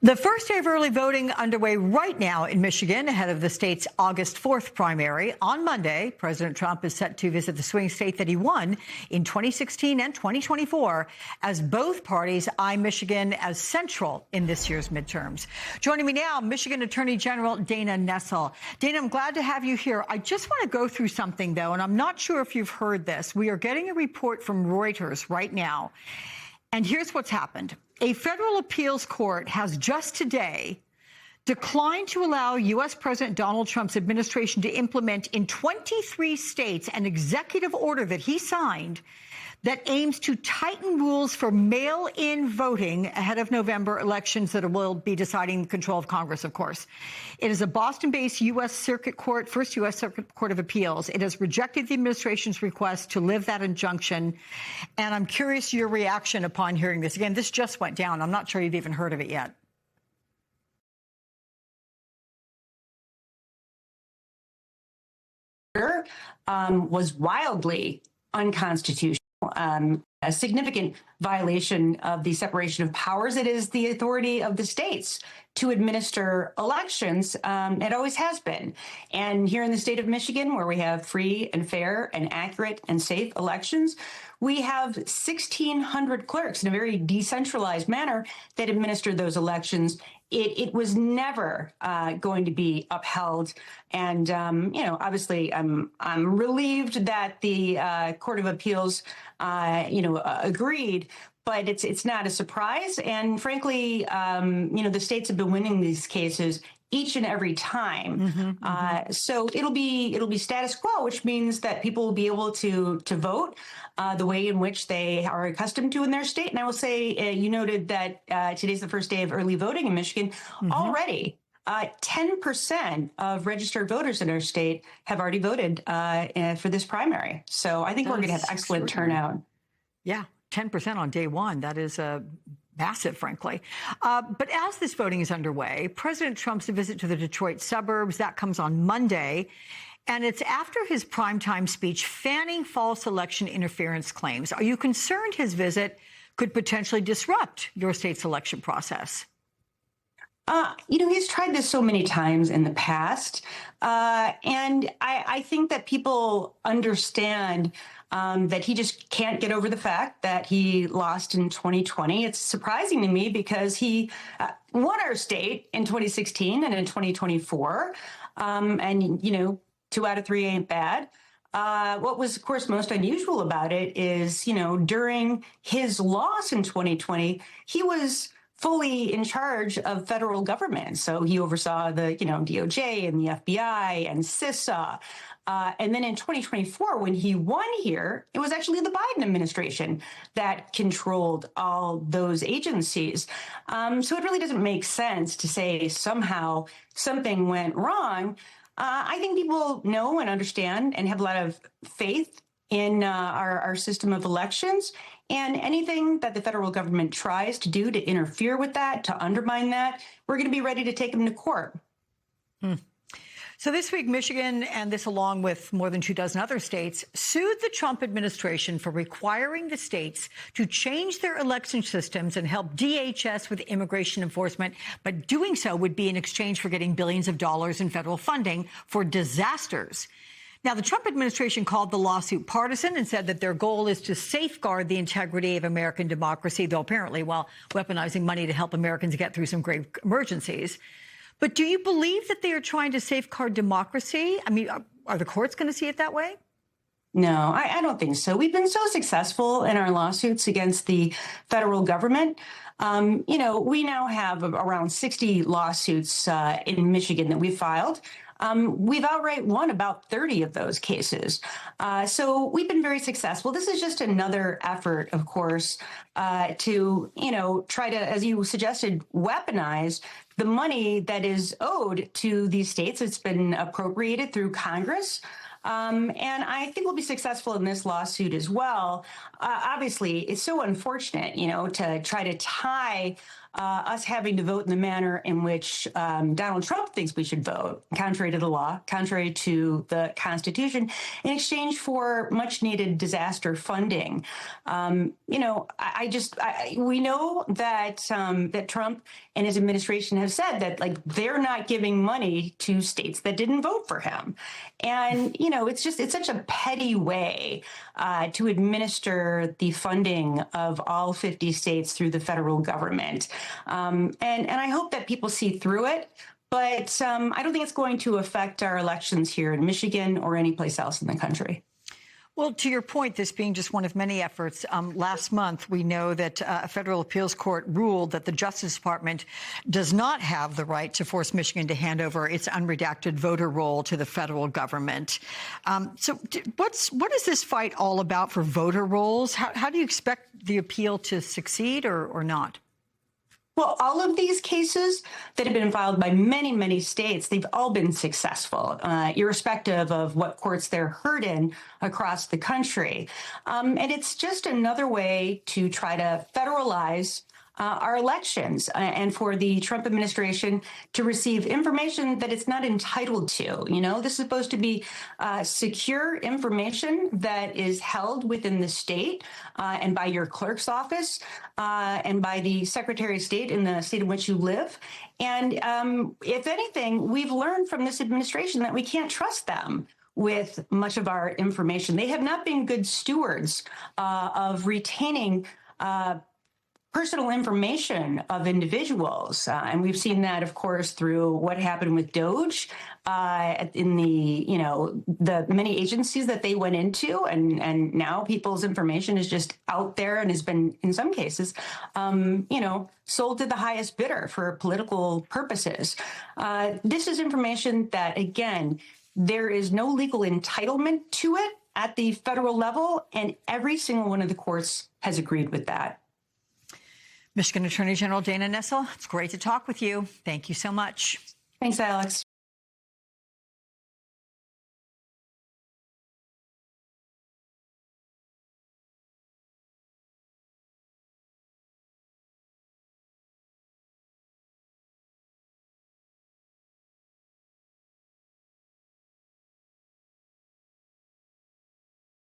The first day of early voting underway right now in Michigan ahead of the state's August 4th primary. On Monday, President Trump is set to visit the swing state that he won in 2016 and 2024 as both parties eye Michigan as central in this year's midterms. Joining me now, Michigan Attorney General Dana Nessel. Dana, I'm glad to have you here. I just want to go through something, though, and I'm not sure if you've heard this. We are getting a report from Reuters right now. And here's what's happened. A federal appeals court has just today declined to allow U.S. President Donald Trump's administration to implement in 23 states an executive order that he signed that aims to tighten rules for mail-in voting ahead of November elections that will be deciding the control of Congress, of course. It is a Boston-based U.S. Circuit Court, first U.S. Circuit Court of Appeals. It has rejected the administration's request to lift that injunction. And I'm curious your reaction upon hearing this. Again, this just went down. I'm not sure you've even heard of it yet. Was wildly unconstitutional. A significant violation of the separation of powers. It is the authority of the states to administer elections. It always has been. And here in the state of Michigan, where we have free and fair and accurate and safe elections, we have 1,600 clerks in a very decentralized manner that administer those elections. It was never going to be upheld. And, obviously I'm relieved that the Court of Appeals, agreed. But it's not a surprise. And frankly, the states have been winning these cases each and every time. So it'll be status quo, which means that people will be able to vote the way in which they are accustomed to in their state. And I will say, you noted that today's the first day of early voting in Michigan. Already, 10% of registered voters in our state have already voted for this primary. So I think we're going to have excellent turnout. Yeah, 10% on day one. That is massive, frankly. But as this voting is underway, President Trump's visit to the Detroit suburbs, that comes on Monday. And it's after his primetime speech fanning false election interference claims. Are you concerned his visit could potentially disrupt your state's election process? He's tried this so many times in the past. And I think that people understand that he just can't get over the fact that he lost in 2020. It's surprising to me because he won our state in 2016 and in 2024. And, 2 out of 3 ain't bad. What was, of course, most unusual about it is, during his loss in 2020, he was fully in charge of federal government. So he oversaw the, DOJ and the FBI and CISA. And then in 2024, when he won here, it was actually the Biden administration that controlled all those agencies. So it really doesn't make sense to say somehow something went wrong. I think people know and understand and have a lot of faith in our system of elections. And anything that the federal government tries to do to interfere with that, to undermine that, we're going to be ready to take them to court. So this week, Michigan, and this along with more than 24 other states, sued the Trump administration for requiring the states to change their election systems and help DHS with immigration enforcement. But doing so would be in exchange for getting billions of dollars in federal funding for disasters. Now, the Trump administration called the lawsuit partisan and said that their goal is to safeguard the integrity of American democracy, though apparently while weaponizing money to help Americans get through some grave emergencies. But do you believe that they are trying to safeguard democracy? I mean, are the courts going to see it that way? No, I don't think so. We've been so successful in our lawsuits against the federal government. We now have around 60 lawsuits in Michigan that we filed. We've outright won about 30 of those cases. So we've been very successful. This is just another effort, of course, to, try to, as you suggested, weaponize the money that is owed to these states. It's been appropriated through Congress. And I think we'll be successful in this lawsuit as well. Obviously, it's so unfortunate, to try to tie us having to vote in the manner in which Donald Trump thinks we should vote, contrary to the law, contrary to the Constitution, in exchange for much needed disaster funding. We know that that Trump and his administration have said that, like, they're not giving money to states that didn't vote for him. And, it's such a petty way to administer the funding of all 50 states through the federal government. And I hope that people see through it. But I don't think it's going to affect our elections here in Michigan or any place else in the country. Well, to your point, this being just one of many efforts, last month we know that a federal appeals court ruled that the Justice Department does not have the right to force Michigan to hand over its unredacted voter roll to the federal government. So what is this fight all about for voter rolls? How do you expect the appeal to succeed or not? Well, all of these cases that have been filed by many, many states, they've all been successful, irrespective of what courts they're heard in across the country. And it's just another way to try to federalize our elections and for the Trump administration to receive information that it's not entitled to. This is supposed to be secure information that is held within the state and by your clerk's office and by the Secretary of State in the state in which you live. And if anything, we've learned from this administration that we can't trust them with much of our information. They have not been good stewards of retaining personal information of individuals. And we've seen that, of course, through what happened with DOJ in the many agencies that they went into. And now people's information is just out there and has been, in some cases, sold to the highest bidder for political purposes. This is information that, again, there is no legal entitlement to it at the federal level, and every single one of the courts has agreed with that. Michigan Attorney General Dana Nessel, it's great to talk with you. Thank you so much. Thanks, Alex.